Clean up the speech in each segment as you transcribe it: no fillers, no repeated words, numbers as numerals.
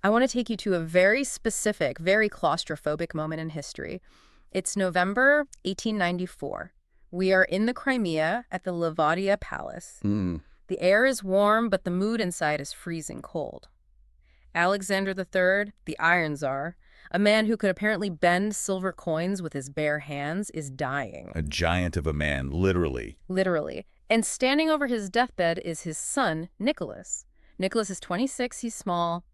I want to take you to a very specific, very claustrophobic moment in history. It's November 1894. We are in the Crimea at the Levadia Palace. Hmm. The air is warm, but the mood inside is freezing cold. Alexander III, the Iron Tsar, a man who could apparently bend silver coins with his bare hands, is dying. A giant of a man, literally. Literally. And standing over his deathbed is his son, Nicholas. Nicholas is 26, he's small,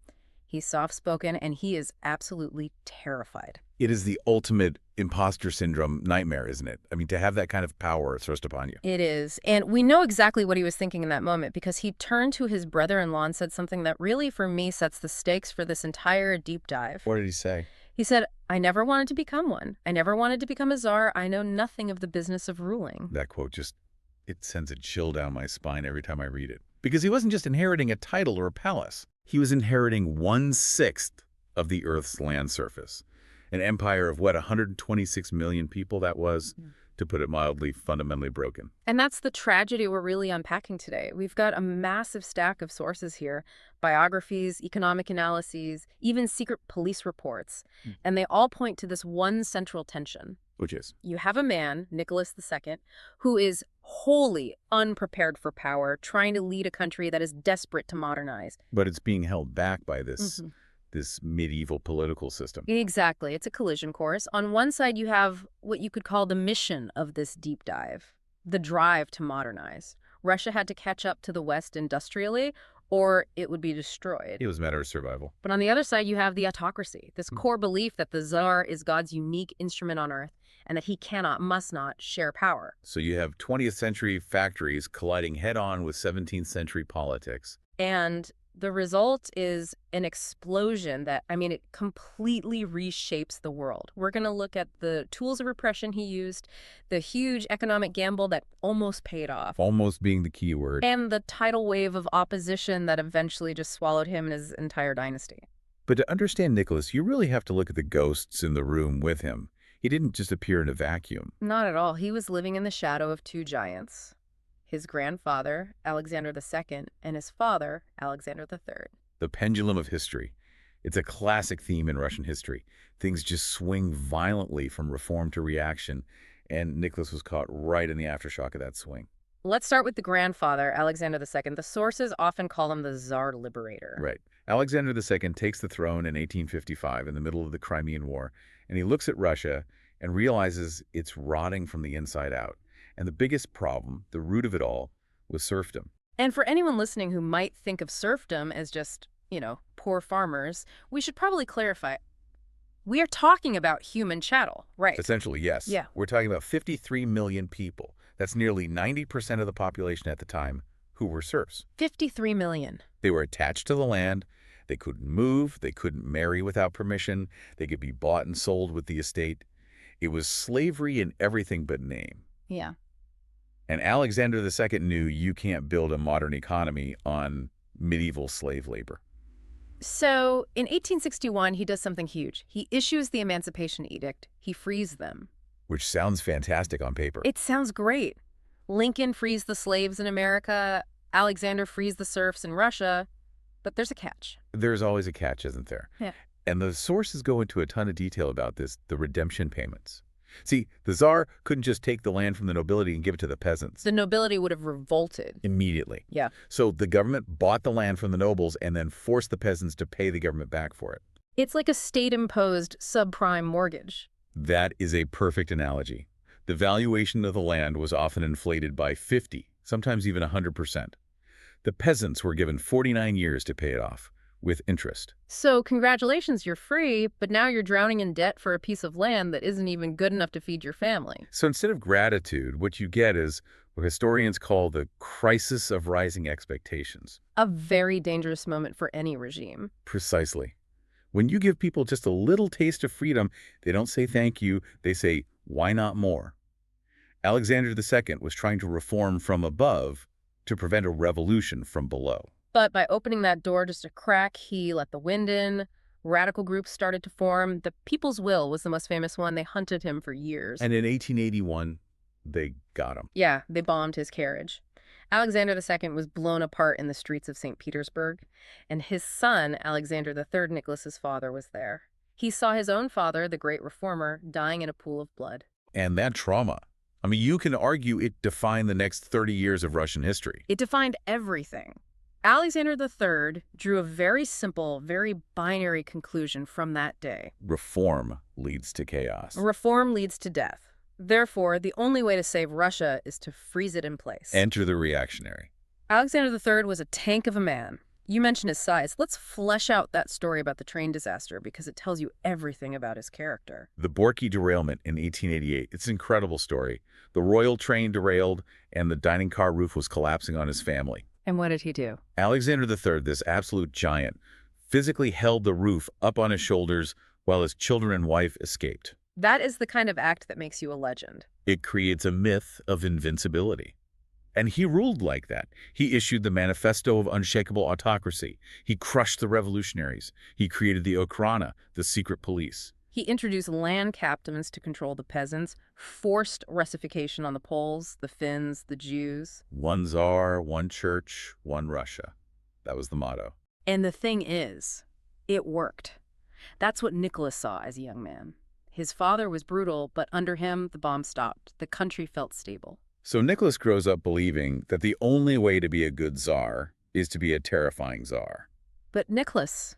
he's soft-spoken, and he is absolutely terrified. It is the ultimate imposter syndrome nightmare, isn't it? I mean, to have that kind of power thrust upon you. It is. And we know exactly what he was thinking in that moment because he turned to his brother-in-law and said something that really, for me, sets the stakes for this entire deep dive. What did he say? He said, "I never wanted to become one. I never wanted to become a czar. I know nothing of the business of ruling." That quote just, it sends a chill down my spine every time I read it. Because he wasn't just inheriting a title or a palace. He was inheriting 1/6 of the Earth's land surface. An empire of, what, 126 million people that was? To put it mildly, fundamentally broken. And that's the tragedy we're really unpacking today. We've got a massive stack of sources here, biographies, economic analyses, even secret police reports. And they all point to this one central tension. Which is? You have a man, Nicholas II, who is wholly unprepared for power, trying to lead a country that is desperate to modernize. But it's being held back by this medieval political system. Exactly. It's a collision course. On one side, you have what you could call the mission of this deep dive, the drive to modernize. Russia had to catch up to the West industrially, or it would be destroyed. It was a matter of survival. But on the other side, you have the autocracy, this core belief that the Tsar is God's unique instrument on Earth and that he cannot, must not, share power. So you have 20th century factories colliding head-on with 17th century politics. And the result is an explosion that, it completely reshapes the world. We're going to look at the tools of repression he used, the huge economic gamble that almost paid off. Almost being the key word. And the tidal wave of opposition that eventually just swallowed him and his entire dynasty. But to understand Nicholas, you really have to look at the ghosts in the room with him. He didn't just appear in a vacuum. Not at all. He was living in the shadow of two giants. His grandfather, Alexander II, and his father, Alexander III. The pendulum of history. It's a classic theme in Russian history. Things just swing violently from reform to reaction, and Nicholas was caught right in the aftershock of that swing. Let's start with the grandfather, Alexander II. The sources often call him the Tsar Liberator. Right. Alexander II takes the throne in 1855 in the middle of the Crimean War, and he looks at Russia and realizes it's rotting from the inside out. And the biggest problem, the root of it all, was serfdom. And for anyone listening who might think of serfdom as just, poor farmers, we should probably clarify. We are talking about human chattel, right? Essentially, yes. Yeah. We're talking about 53 million people. That's nearly 90% of the population at the time who were serfs. 53 million. They were attached to the land. They couldn't move. They couldn't marry without permission. They could be bought and sold with the estate. It was slavery in everything but name. Yeah. And Alexander II knew you can't build a modern economy on medieval slave labor. So in 1861, he does something huge. He issues the Emancipation Edict. He frees them. Which sounds fantastic on paper. It sounds great. Lincoln frees the slaves in America. Alexander frees the serfs in Russia. But there's a catch. There's always a catch, isn't there? Yeah. And the sources go into a ton of detail about this, the redemption payments. See, the Tsar couldn't just take the land from the nobility and give it to the peasants. The nobility would have revolted. Immediately. Yeah. So the government bought the land from the nobles and then forced the peasants to pay the government back for it. It's like a state-imposed subprime mortgage. That is a perfect analogy. The valuation of the land was often inflated by 50, sometimes even 100%. The peasants were given 49 years to pay it off, with interest. So congratulations, you're free, but now you're drowning in debt for a piece of land that isn't even good enough to feed your family. So instead of gratitude, what you get is what historians call the crisis of rising expectations. A very dangerous moment for any regime. Precisely. When you give people just a little taste of freedom, they don't say thank you, they say, why not more? Alexander II was trying to reform from above to prevent a revolution from below. But by opening that door just a crack, he let the wind in. Radical groups started to form. The People's Will was the most famous one. They hunted him for years. And in 1881, they got him. Yeah, they bombed his carriage. Alexander II was blown apart in the streets of St. Petersburg, and his son, Alexander III, Nicholas's father, was there. He saw his own father, the great reformer, dying in a pool of blood. And that trauma, I mean, you can argue it defined the next 30 years of Russian history. It defined everything. Alexander III drew a very simple, very binary conclusion from that day. Reform leads to chaos. Reform leads to death. Therefore, the only way to save Russia is to freeze it in place. Enter the reactionary. Alexander III was a tank of a man. You mentioned his size. Let's flesh out that story about the train disaster because it tells you everything about his character. The Borky derailment in 1888. It's an incredible story. The royal train derailed and the dining car roof was collapsing on his family. And what did he do? Alexander III, this absolute giant, physically held the roof up on his shoulders while his children and wife escaped. That is the kind of act that makes you a legend. It creates a myth of invincibility. And he ruled like that. He issued the Manifesto of Unshakable Autocracy. He crushed the revolutionaries. He created the Okhrana, the secret police. He introduced land captains to control the peasants, forced Russification on the Poles, the Finns, the Jews. One Tsar, one church, one Russia. That was the motto. And the thing is, it worked. That's what Nicholas saw as a young man. His father was brutal, but under him, the bomb stopped. The country felt stable. So Nicholas grows up believing that the only way to be a good Tsar is to be a terrifying Tsar. But Nicholas,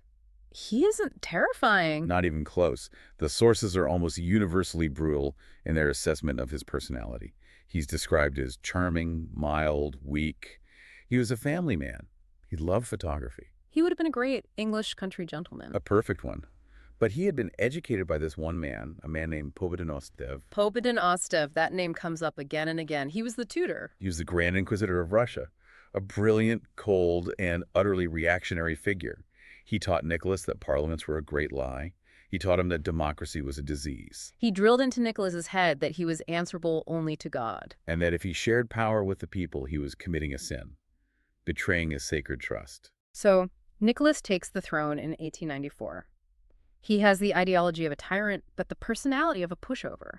he isn't terrifying. Not even close. The sources are almost universally brutal in their assessment of his personality. He's described as charming, mild, weak. He was a family man. He loved photography. He would have been a great English country gentleman. A perfect one. But he had been educated by this one man, a man named Povidin Ostev. Povidin Ostev, that name comes up again and again. He was the tutor. He was the Grand Inquisitor of Russia, a brilliant, cold, and utterly reactionary figure. He taught Nicholas that parliaments were a great lie. He taught him that democracy was a disease. He drilled into Nicholas's head that he was answerable only to God. And that if he shared power with the people, he was committing a sin, betraying his sacred trust. So, Nicholas takes the throne in 1894. He has the ideology of a tyrant, but the personality of a pushover.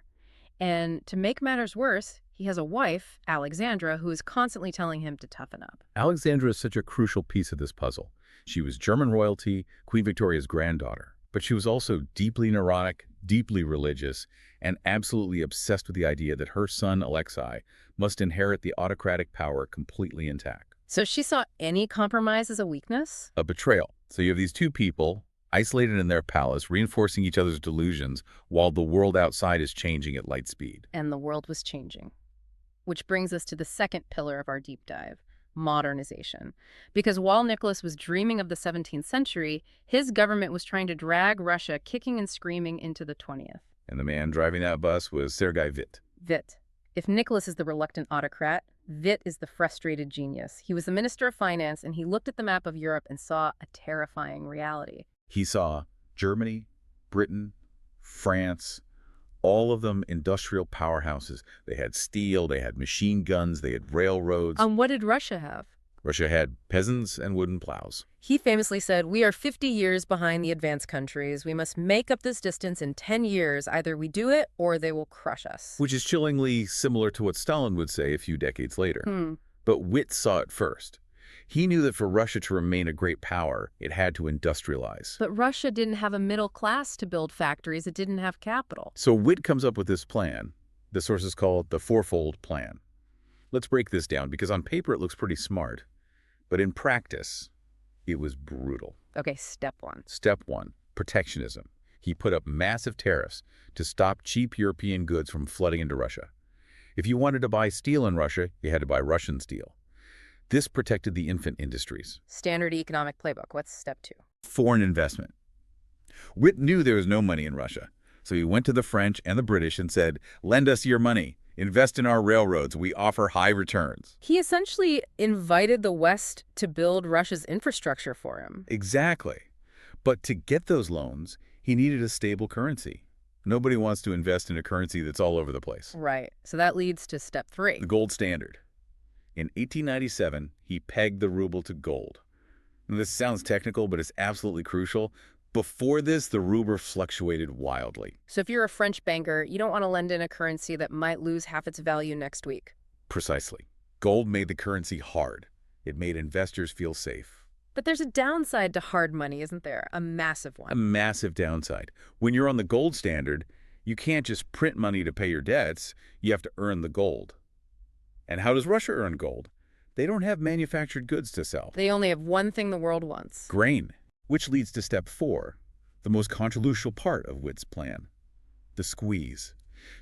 And to make matters worse, he has a wife, Alexandra, who is constantly telling him to toughen up. Alexandra is such a crucial piece of this puzzle. She was German royalty, Queen Victoria's granddaughter, but she was also deeply neurotic, deeply religious, and absolutely obsessed with the idea that her son, Alexei, must inherit the autocratic power completely intact. So she saw any compromise as a weakness? A betrayal. So you have these two people, isolated in their palace, reinforcing each other's delusions while the world outside is changing at light speed. And the world was changing. Which brings us to the second pillar of our deep dive, modernization. Because while Nicholas was dreaming of the 17th century, his government was trying to drag Russia kicking and screaming into the 20th. And the man driving that bus was Sergei Witt. Witt. If Nicholas is the reluctant autocrat, Witt is the frustrated genius. He was the Minister of Finance, and he looked at the map of Europe and saw a terrifying reality. He saw Germany, Britain, France, all of them industrial powerhouses. They had steel, they had machine guns, they had railroads. What did Russia have? Russia had peasants and wooden plows. He famously said, "We are 50 years behind the advanced countries. We must make up this distance in 10 years. Either we do it or they will crush us." Which is chillingly similar to what Stalin would say a few decades later. But Witt saw it first. He knew that for Russia to remain a great power, it had to industrialize. But Russia didn't have a middle class to build factories. It didn't have capital. So Witt comes up with this plan. The sources call it the fourfold plan. Let's break this down because on paper it looks pretty smart. But in practice, it was brutal. Okay, step one. Step one, protectionism. He put up massive tariffs to stop cheap European goods from flooding into Russia. If you wanted to buy steel in Russia, you had to buy Russian steel. This protected the infant industries. Standard economic playbook. What's step two? Foreign investment. Witt knew there was no money in Russia, so he went to the French and the British and said, "Lend us your money. Invest in our railroads. We offer high returns." He essentially invited the West to build Russia's infrastructure for him. Exactly. But to get those loans, he needed a stable currency. Nobody wants to invest in a currency that's all over the place. Right. So that leads to step three. The gold standard. In 1897, he pegged the ruble to gold. Now, this sounds technical, but it's absolutely crucial. Before this, the ruble fluctuated wildly. So if you're a French banker, you don't want to lend in a currency that might lose half its value next week. Precisely. Gold made the currency hard. It made investors feel safe. But there's a downside to hard money, isn't there? A massive A one. massive downside. When you're on the gold standard, you can't just print money to pay your debts. You have to earn the gold. And how does Russia earn gold? They don't have manufactured goods to sell. They only have one thing the world wants. Grain, which leads to step 4, the most controversial part of Witt's plan, the squeeze.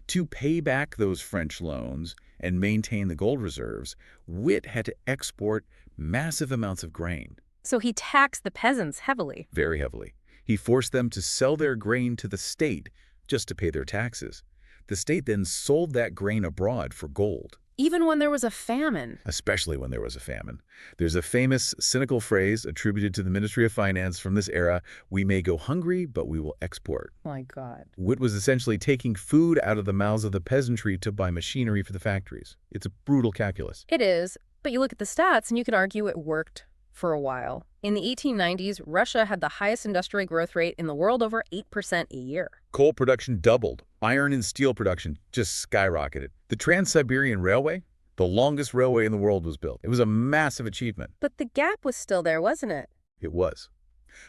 To pay back those French loans and maintain the gold reserves, Witt had to export massive amounts of grain, So he taxed the peasants heavily. very heavily. He forced them to sell their grain to the state just to pay their taxes. The state then sold that grain abroad for gold, Even when there was a famine. especially when there was a famine. There's a famous, cynical phrase attributed to the Ministry of Finance from this era: "We may go hungry, but we will export." My God. Witt was essentially taking food out of the mouths of the peasantry to buy machinery for the factories. It's a brutal calculus. It is, but you look at the stats and you can argue it worked for a while. In the 1890s, Russia had the highest industrial growth rate in the world, over 8% a year. Coal production doubled. Iron and steel production just skyrocketed. The Trans-Siberian Railway, the longest railway in the world, was built. It was a massive achievement. But the gap was still there, wasn't it? It was.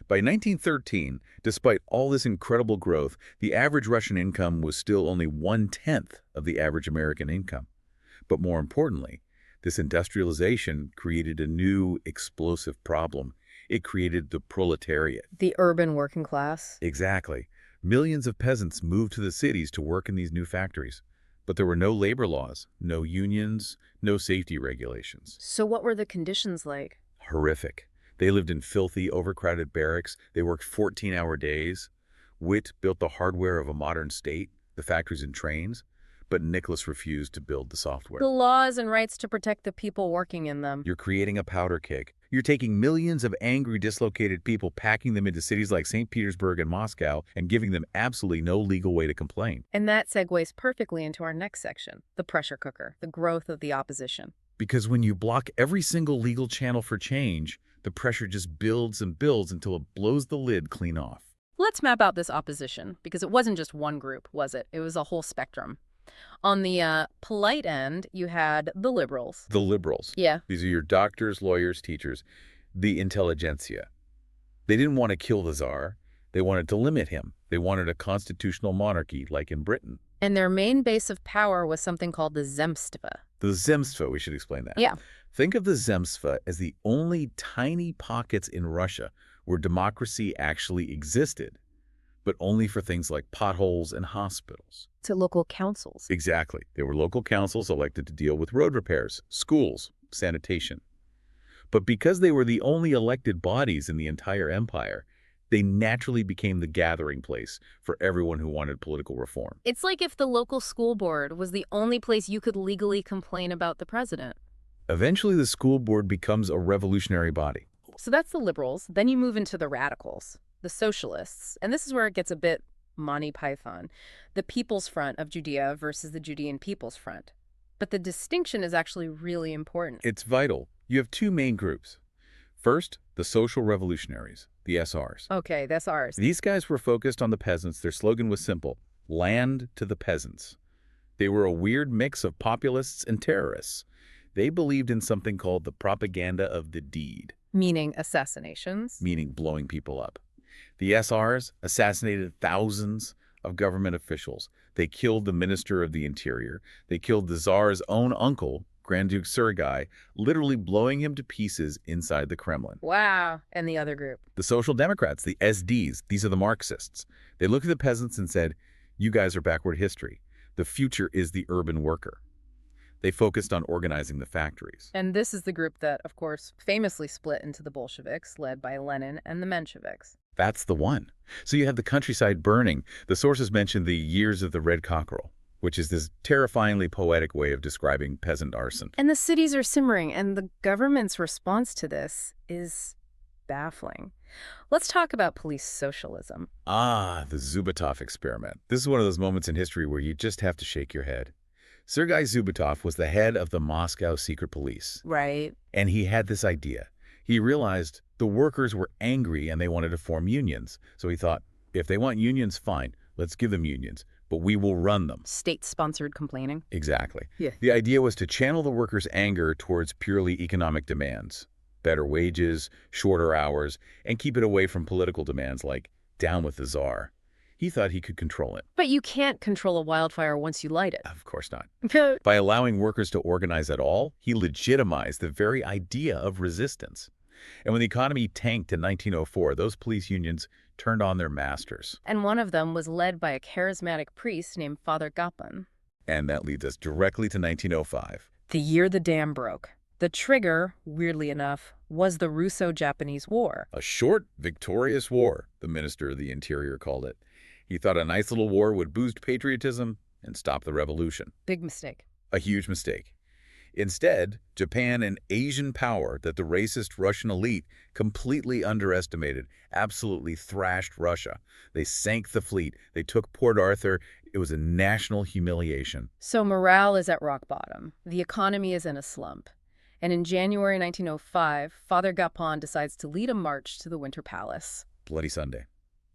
By 1913, despite all this incredible growth, the average Russian income was still only 1/10 of the average American income. But more importantly, this industrialization created a new, explosive problem. It created the proletariat. The urban working class. Exactly. Millions of peasants moved to the cities to work in these new factories. But there were no labor laws, no unions, no safety regulations. So what were the conditions like? Horrific. They lived in filthy, overcrowded barracks. They worked 14-hour days. Witt built the hardware of a modern state, the factories and trains, but Nicholas refused to build the software. The laws and rights to protect the people working in them. You're creating a powder keg. You're taking millions of angry, dislocated people, packing them into cities like St. Petersburg and Moscow, and giving them absolutely no legal way to complain. And that segues perfectly into our next section, the pressure cooker, the growth of the opposition. Because when you block every single legal channel for change, the pressure just builds and builds until it blows the lid clean off. Let's map out this opposition, because it wasn't just one group, was it? It was a whole spectrum. On the polite end, you had the liberals. The liberals. Yeah. These are your doctors, lawyers, teachers, the intelligentsia. They didn't want to kill the Tsar. They wanted to limit him. They wanted a constitutional monarchy like in Britain. And their main base of power was something called the Zemstva. The Zemstva, we should explain that. Yeah. Think of the Zemstva as the only tiny pockets in Russia where democracy actually existed, but only for things like potholes and hospitals. To local councils. Exactly. There were local councils elected to deal with road repairs, schools, sanitation. But because they were the only elected bodies in the entire empire, they naturally became the gathering place for everyone who wanted political reform. It's like if the local school board was the only place you could legally complain about the president. Eventually, the school board becomes a revolutionary body. So that's the liberals. Then you move into the radicals, the socialists. And this is where it gets a bit Monty Python. The People's Front of Judea versus the Judean People's Front. But the distinction is actually really important. It's vital. You have two main groups. First, the social revolutionaries, the SRs. Okay, that's ours. These guys were focused on the peasants. Their slogan was simple: land to the peasants. They were a weird mix of populists and terrorists. They believed in something called the propaganda of the deed, Meaning assassinations. meaning blowing people up. The SRs assassinated thousands of government officials. They killed the Minister of the Interior. They killed the Tsar's own uncle, Grand Duke Sergei, literally blowing him to pieces inside the Kremlin. Wow. And the other group. The Social Democrats, the SDs, these are the Marxists. They looked at the peasants and said, "You guys are backward history. The future is the urban worker." They focused on organizing the factories. And this is the group that, of course, famously split into the Bolsheviks, led by Lenin, and the Mensheviks. That's the one. So you have the countryside burning. The sources mention the years of the red cockerel, which is this terrifyingly poetic way of describing peasant arson. And the cities are simmering, and the government's response to this is baffling. Let's talk about police socialism. Ah, the Zubatov experiment. This is one of those moments in history where you just have to shake your head. Sergei Zubatov was the head of the Moscow secret police, Right. and he had this idea. He realized the workers were angry and they wanted to form unions. So he thought, if they want unions, fine, let's give them unions. but we will run them. State-sponsored complaining. Exactly. Yeah. The idea was to channel the workers' anger towards purely economic demands, better wages, shorter hours, and keep it away from political demands like down with the czar. He thought he could control it. But you can't control a wildfire once you light it. Of course not. By allowing workers to organize at all, he legitimized the very idea of resistance. And when the economy tanked in 1904, those police unions turned on their masters. And one of them was led by a charismatic priest named Father Gapon. And that leads us directly to 1905. The year the dam broke. The trigger, weirdly enough, was the Russo-Japanese War. A short, victorious war, the Minister of the Interior called it. He thought a nice little war would boost patriotism and stop the revolution. Big mistake. A huge mistake. Instead, Japan, an Asian power that the racist Russian elite completely underestimated, absolutely thrashed Russia. They sank the fleet. They took Port Arthur. It was a national humiliation. So morale is at rock bottom. The economy is in a slump. And in January 1905, Father Gapon decides to lead a march to the Winter Palace. Bloody Sunday.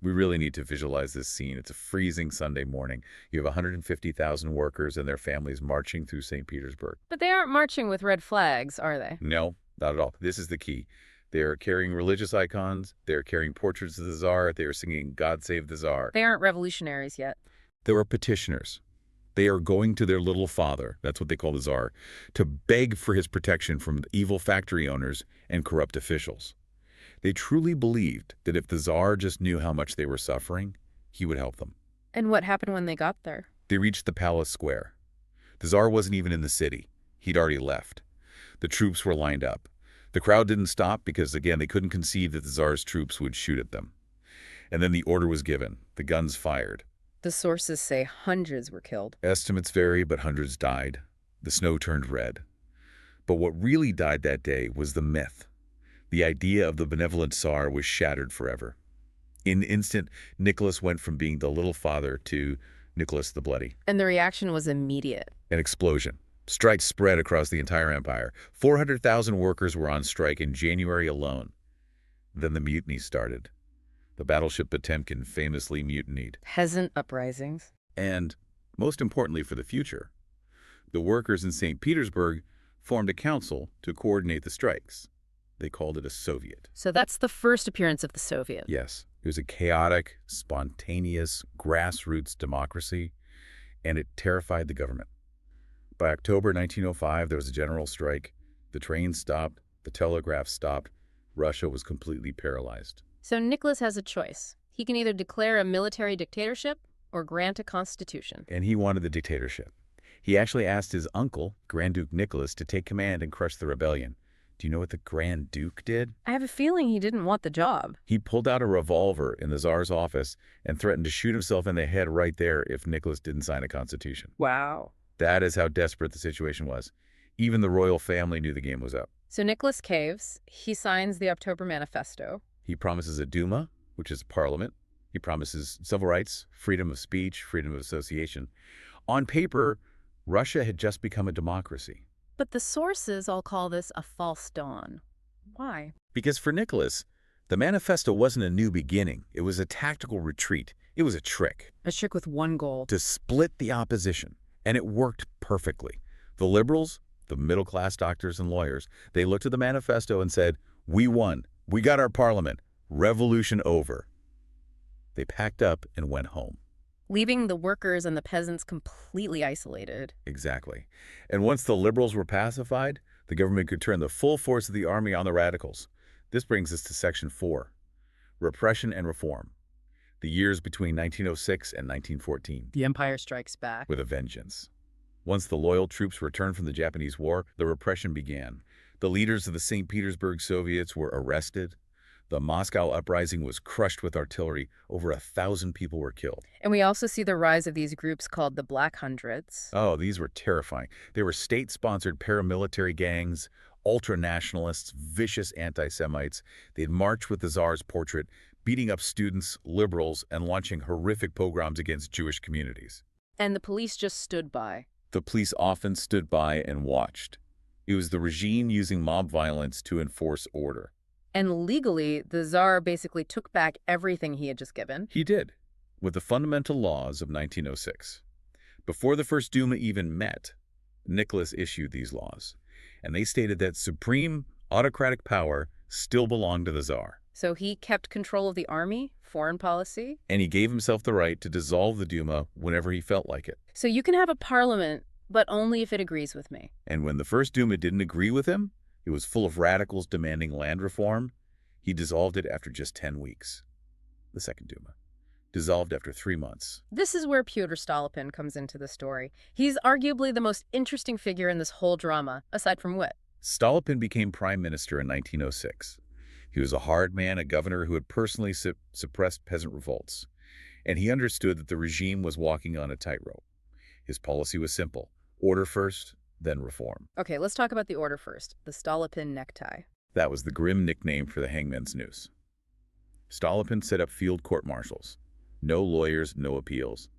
We really need to visualize this scene. It's a freezing Sunday morning. You have 150,000 workers and their families marching through St. Petersburg. But they aren't marching with red flags, are they? No, not at all. This is the key. They're carrying religious icons. They're carrying portraits of the Tsar. They are singing God Save the Tsar. They aren't revolutionaries yet. There are petitioners. They are going to their little father, that's what they call the Tsar, to beg for his protection from evil factory owners and corrupt officials. They truly believed that if the Tsar just knew how much they were suffering, he would help them. And what happened when they got there? They reached the palace square. The Tsar wasn't even in the city. He'd already left. The troops were lined up. The crowd didn't stop because, again, they couldn't conceive that the Tsar's troops would shoot at them. And then the order was given. The guns fired. The sources say hundreds were killed. Estimates vary, but hundreds died. The snow turned red. But what really died that day was the myth. The idea of the benevolent Tsar was shattered forever. In an instant, Nicholas went from being the little father to Nicholas the Bloody. And the reaction was immediate. An explosion. Strikes spread across the entire empire. 400,000 workers were on strike in January alone. Then the mutiny started. The battleship Potemkin famously mutinied. Peasant uprisings. And, most importantly for the future, the workers in St. Petersburg formed a council to coordinate the strikes. They called it a Soviet. So that's the first appearance of the Soviet. Yes, it was a chaotic, spontaneous, grassroots democracy, and it terrified the government. By October 1905, there was a general strike. The trains stopped, the telegraph stopped. Russia was completely paralyzed. So Nicholas has a choice. He can either declare a military dictatorship or grant a constitution. And he wanted the dictatorship. He actually asked his uncle, Grand Duke Nicholas, to take command and crush the rebellion. Do you know what the Grand Duke did? I have a feeling he didn't want the job. He pulled out a revolver in the Tsar's office and threatened to shoot himself in the head right there if Nicholas didn't sign a constitution. Wow. That is how desperate the situation was. Even the royal family knew the game was up. So Nicholas caves. He signs the October Manifesto. He promises a Duma, which is a parliament. He promises civil rights, freedom of speech, freedom of association. On paper, Russia had just become a democracy. But the sources all call this a false dawn. Why? Because for Nicholas, the manifesto wasn't a new beginning. It was a tactical retreat. It was a trick. A trick with one goal. To split the opposition. And it worked perfectly. The liberals, the middle-class doctors and lawyers, they looked at the manifesto and said, "We won. We got our parliament. Revolution over." They packed up and went home. Leaving the workers and the peasants completely isolated. Exactly. And once the liberals were pacified, the government could turn the full force of the army on the radicals. This brings us to Section 4, Repression and Reform. The years between 1906 and 1914. The Empire strikes back. With a vengeance. Once the loyal troops returned from the Japanese War, the repression began. The leaders of the St. Petersburg Soviets were arrested. The Moscow uprising was crushed with artillery. Over 1,000 people were killed. And we also see the rise of these groups called the Black Hundreds. Oh, these were terrifying. They were state-sponsored paramilitary gangs, ultra-nationalists, vicious anti-Semites. They'd march with the Tsar's portrait, beating up students, liberals, and launching horrific pogroms against Jewish communities. And the police just stood by. The police often stood by and watched. It was the regime using mob violence to enforce order. And legally, the Tsar basically took back everything he had just given. He did. with the fundamental laws of 1906. Before the First Duma even met, Nicholas issued these laws, and they stated that supreme autocratic power still belonged to the Tsar. So he kept control of the army, foreign policy. And he gave himself the right to dissolve the Duma whenever he felt like it. So you can have a parliament, but only if it agrees with me. And when the First Duma didn't agree with him, it was full of radicals demanding land reform, he dissolved it after just 10 weeks. The Second Duma dissolved after 3 months. This is where Pyotr Stolypin comes into the story. He's arguably the most interesting figure in this whole drama, aside from wit. Stolypin became prime minister in 1906. He was a hard man, a governor who had personally suppressed peasant revolts, and he understood that the regime was walking on a tightrope. His policy was simple: order first, then reform. Okay, let's talk about the order first, the Stolypin necktie. That was the grim nickname for the hangman's noose. Stolypin set up field court-martials. No lawyers, no appeals.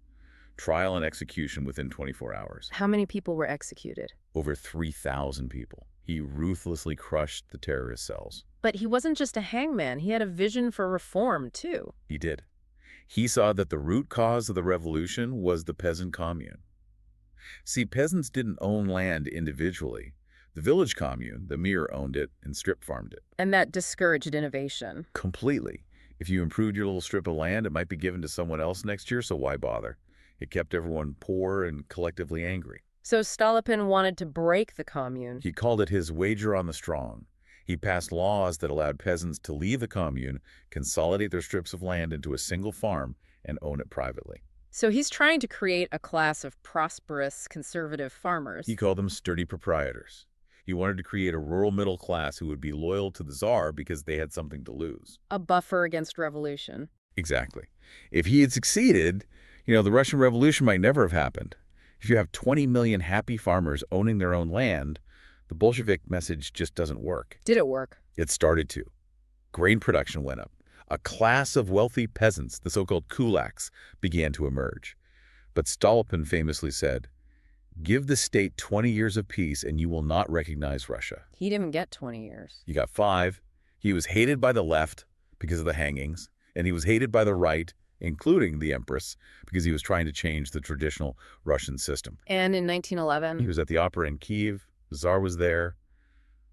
Trial and execution within 24 hours. How many people were executed? Over 3,000 people. He ruthlessly crushed the terrorist cells. But he wasn't just a hangman. He had a vision for reform, too. He did. He saw that the root cause of the revolution was the peasant commune. See, peasants didn't own land individually. The village commune, the Mir, owned it and strip farmed it. And that discouraged innovation. Completely. If you improved your little strip of land, it might be given to someone else next year, so why bother? It kept everyone poor and collectively angry. So Stolypin wanted to break the commune. He called it his wager on the strong. He passed laws that allowed peasants to leave the commune, consolidate their strips of land into a single farm, and own it privately. So he's trying to create a class of prosperous, conservative farmers. He called them sturdy proprietors. He wanted to create a rural middle class who would be loyal to the Tsar because they had something to lose. A buffer against revolution. Exactly. If he had succeeded, the Russian Revolution might never have happened. If you have 20 million happy farmers owning their own land, the Bolshevik message just doesn't work. Did it work? It started to. Grain production went up. A class of wealthy peasants, the so-called kulaks, began to emerge. But Stolypin famously said, "Give the state 20 years of peace and you will not recognize Russia." He didn't get 20 years. You got 5. He was hated by the left because of the hangings, and he was hated by the right, including the Empress, because he was trying to change the traditional Russian system. And in He 1911? was at the opera in Kiev. The Tsar was there.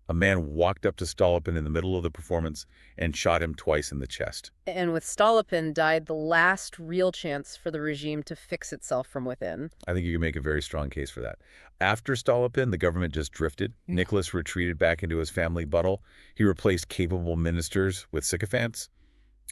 A man walked up to Stolypin in the middle of the performance and shot him twice in the chest. And with Stolypin died the last real chance for the regime to fix itself from within. I think you can make a very strong case for that. After Stolypin, the government just drifted. Nicholas retreated back into his family bubble. He replaced capable ministers with sycophants.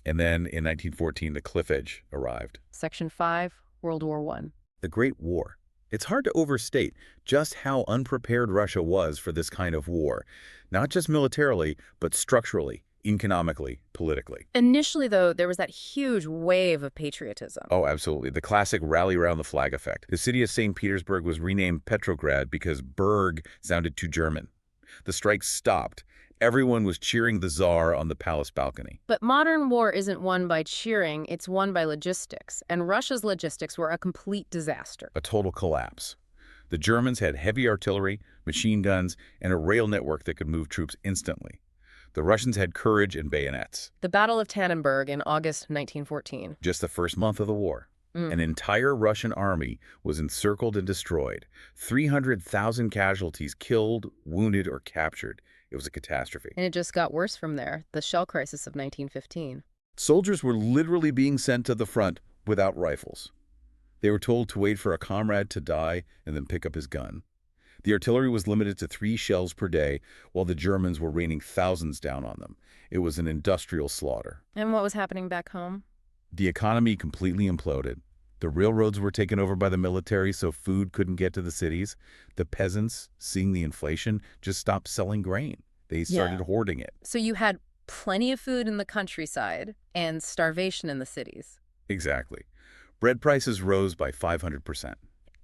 And then in 1914, the cliff edge arrived. Section 5, World War I. The Great War. It's hard to overstate just how unprepared Russia was for this kind of war, not just militarily, but structurally, economically, politically. Initially, though, there was that huge wave of patriotism. Oh, absolutely. The classic rally around the flag effect. The city of St. Petersburg was renamed Petrograd because Berg sounded too German. The strikes stopped. Everyone was cheering the Tsar on the palace balcony. But modern war isn't won by cheering, it's won by logistics. And Russia's logistics were a complete disaster. A total collapse. The Germans had heavy artillery, machine guns, and a rail network that could move troops instantly. The Russians had courage and bayonets. The Battle of Tannenberg in August 1914. Just the first month of the war. An entire Russian army was encircled and destroyed. 300,000 casualties killed, wounded, or captured. It was a catastrophe. And it just got worse from there, the shell crisis of 1915. Soldiers were literally being sent to the front without rifles. They were told to wait for a comrade to die and then pick up his gun. The artillery was limited to 3 shells per day, while the Germans were raining thousands down on them. It was an industrial slaughter. And what was happening back home? The economy completely imploded. The railroads were taken over by the military, so food couldn't get to the cities. The peasants, seeing the inflation, just stopped selling grain. They started hoarding it. So you had plenty of food in the countryside and starvation in the cities. Exactly. Bread prices rose by 500%.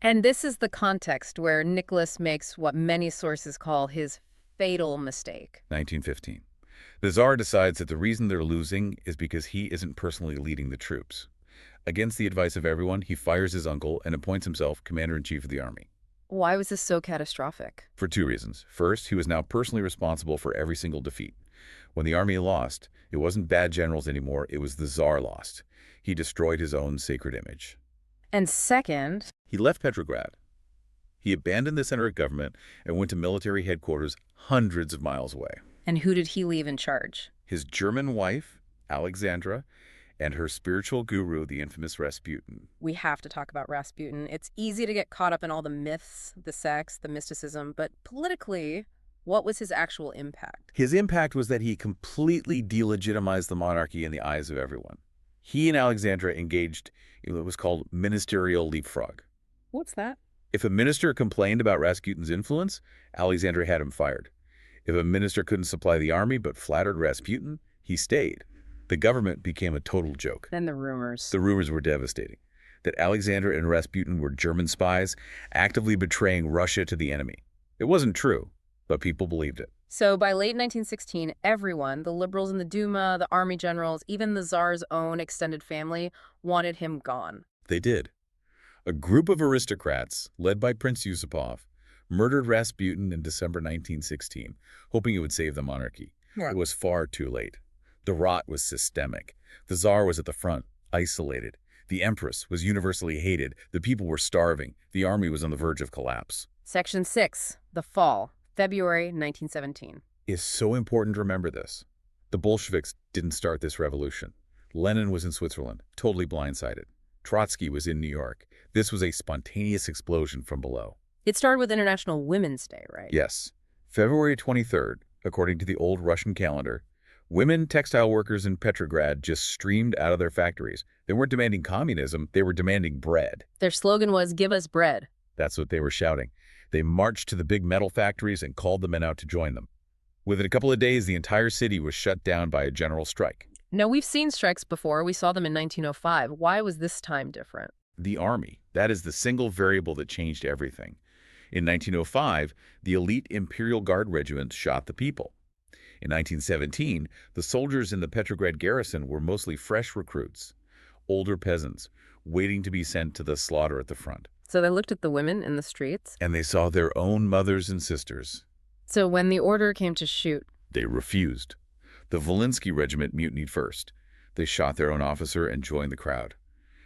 And this is the context where Nicholas makes what many sources call his fatal mistake. 1915. The Tsar decides that the reason they're losing is because he isn't personally leading the troops. Against the advice of everyone, he fires his uncle and appoints himself commander-in-chief of the army. Why was this so catastrophic? For 2 reasons. First, he was now personally responsible for every single defeat. When the army lost, it wasn't bad generals anymore, it was the Tsar lost. He destroyed his own sacred image. And second, He left Petrograd. He abandoned the center of government and went to military headquarters hundreds of miles away. and who did he leave in charge? His German wife, Alexandra, and her spiritual guru, the infamous Rasputin. We have to talk about Rasputin. It's easy to get caught up in all the myths, the sex, the mysticism, but politically, what was his actual impact? His impact was that he completely delegitimized the monarchy in the eyes of everyone. He and Alexandra engaged in what was called ministerial leapfrog. What's that? If a minister complained about Rasputin's influence, Alexandra had him fired. If a minister couldn't supply the army but flattered Rasputin, he stayed. The government became a total joke. Then the rumors. The rumors were devastating. That Alexandra and Rasputin were German spies, actively betraying Russia to the enemy. It wasn't true, but people believed it. So by late 1916, everyone, the liberals in the Duma, the army generals, even the Tsar's own extended family, wanted him gone. They did. A group of aristocrats, led by Prince Yusupov, murdered Rasputin in December 1916, hoping it would save the monarchy. It was far too late. The rot was systemic. The Tsar was at the front, isolated. The Empress was universally hated. The people were starving. The army was on the verge of collapse. Section 6, The Fall, February 1917. It's so important to remember this. The Bolsheviks didn't start this revolution. Lenin was in Switzerland, totally blindsided. Trotsky was in New York. This was a spontaneous explosion from below. It started with International Women's Day, right? Yes. February 23rd, according to the old Russian calendar, women textile workers in Petrograd just streamed out of their factories. They weren't demanding communism, they were demanding bread. Their slogan was, "Give us bread." That's what they were shouting. They marched to the big metal factories and called the men out to join them. Within a couple of days, the entire city was shut down by a general strike. No, we've seen strikes before. We saw them in 1905. Why was this time different? The army, that is the single variable that changed everything. In 1905, the elite Imperial Guard regiment shot the people. In 1917, the soldiers in the Petrograd garrison were mostly fresh recruits, older peasants, waiting to be sent to the slaughter at the front. So they looked at the women in the streets. And they saw their own mothers and sisters. So when the order came to shoot, They refused. The Volinsky regiment mutinied first. They shot their own officer and joined the crowd.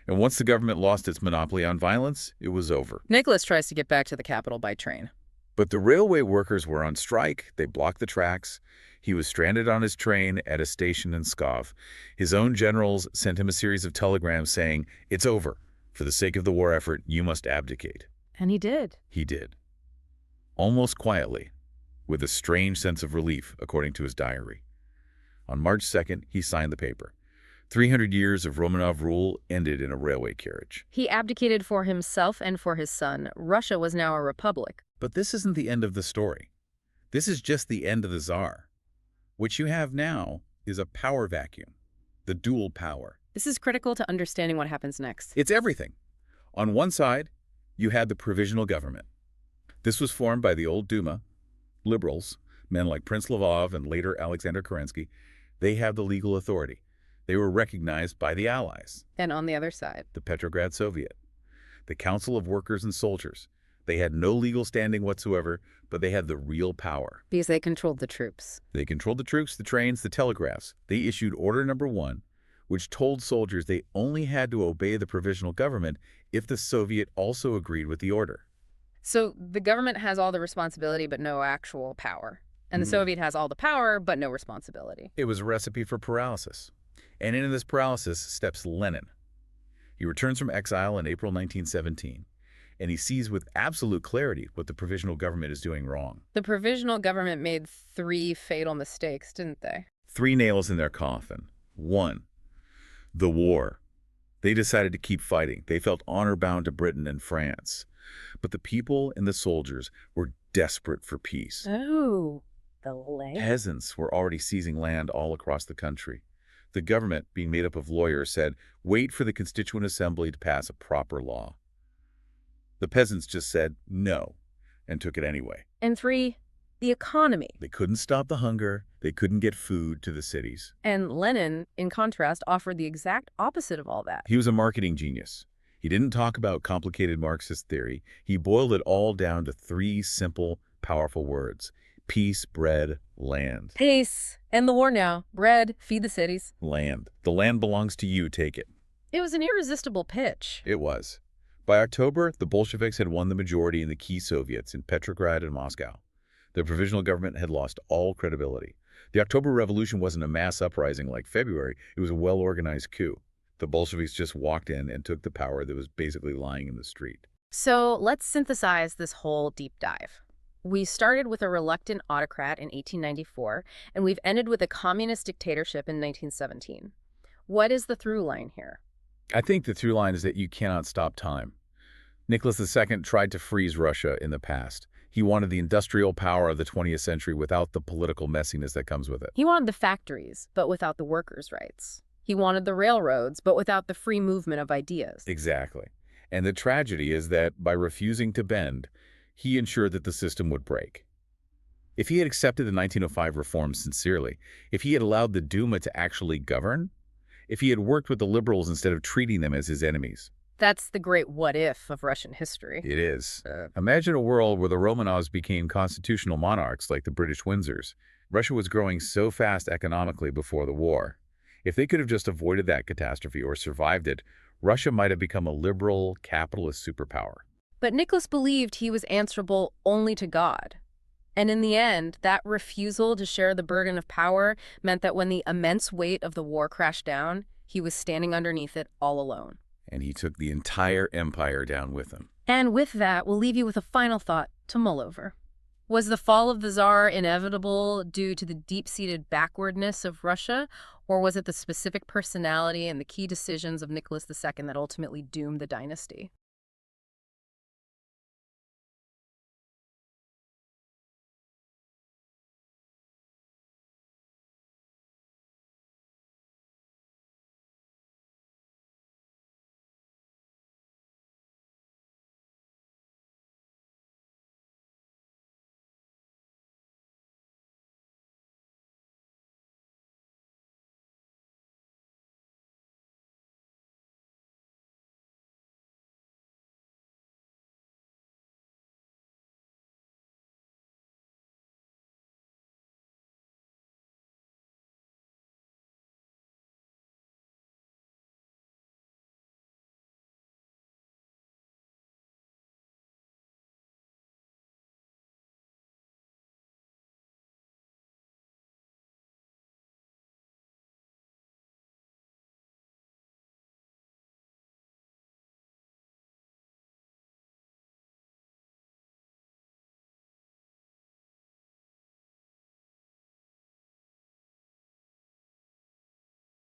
And once the government lost its monopoly on violence, it was over. Nicholas tries to get back to the capital by train. But the railway workers were on strike. They blocked the tracks. He was stranded on his train at a station in Pskov. His own generals sent him a series of telegrams saying, "It's over. For the sake of the war effort, you must abdicate." And he did. He did. Almost quietly, with a strange sense of relief, according to his diary. On March 2nd, he signed the paper. 300 years of Romanov rule ended in a railway carriage. He abdicated for himself and for his son. Russia was now a republic. But this isn't the end of the story. This is just the end of the Tsar. What you have now is a power vacuum, the dual power. This is critical to understanding what happens next. It's everything. On one side, you had the provisional government. This was formed by the old Duma, liberals, men like Prince Lvov and later Alexander Kerensky. They have the legal authority. They were recognized by the Allies, And on the other side, the Petrograd Soviet, the Council of Workers and Soldiers. They had no legal standing whatsoever, but they had the real power. because they controlled the troops. They controlled the troops, the trains, the telegraphs. They issued Order Number 1, which told soldiers they only had to obey the provisional government if the Soviet also agreed with the order. So the government has all the responsibility but no actual power. And the Mhm. Soviet has all the power but no responsibility. It was a recipe for paralysis. And into this paralysis steps Lenin. He returns from exile in April 1917, and he sees with absolute clarity what the provisional government is doing wrong. The provisional government made 3 fatal mistakes, didn't they? 3 nails in their coffin. 1, the war. They decided to keep fighting. They felt honor-bound to Britain and France. But the people and the soldiers were desperate for peace. Oh, the leg. Peasants were already seizing land all across the country. The government, being made up of lawyers, said, "Wait for the Constituent Assembly to pass a proper law." The peasants just said no and took it anyway. And 3, the economy. They couldn't stop the hunger. They couldn't get food to the cities. And Lenin, in contrast, offered the exact opposite of all that. He was a marketing genius. He didn't talk about complicated Marxist theory. He boiled it all down to 3 simple, powerful words: peace, bread, land. Peace. End the war now. Bread. Feed the cities. Land. The land belongs to you, take it. It was an irresistible pitch. It was. By October, the Bolsheviks had won the majority in the key Soviets in Petrograd and Moscow. The provisional government had lost all credibility. The October Revolution wasn't a mass uprising like February. It was a well-organized coup. The Bolsheviks just walked in and took the power that was basically lying in the street. So let's synthesize this whole deep dive. We started with a reluctant autocrat in 1894, and we've ended with a communist dictatorship in 1917. What is the through line here? I think the through line is that you cannot stop time. Nicholas II tried to freeze Russia in the past. He wanted the industrial power of the 20th century without the political messiness that comes with it. He wanted the factories, but without the workers' rights. He wanted the railroads, but without the free movement of ideas. Exactly. And the tragedy is that by refusing to bend, he ensured that the system would break. If he had accepted the 1905 reforms sincerely, if he had allowed the Duma to actually govern, if he had worked with the liberals instead of treating them as his enemies. That's the great what-if of Russian history. It is. Imagine a world where the Romanovs became constitutional monarchs like the British Windsors. Russia was growing so fast economically before the war. If they could have just avoided that catastrophe or survived it, Russia might have become a liberal, capitalist superpower. But Nicholas believed he was answerable only to God. And in the end, that refusal to share the burden of power meant that when the immense weight of the war crashed down, he was standing underneath it all alone. And he took the entire empire down with him. And with that, we'll leave you with a final thought to mull over. Was the fall of the Tsar inevitable due to the deep-seated backwardness of Russia, or was it the specific personality and the key decisions of Nicholas II that ultimately doomed the dynasty?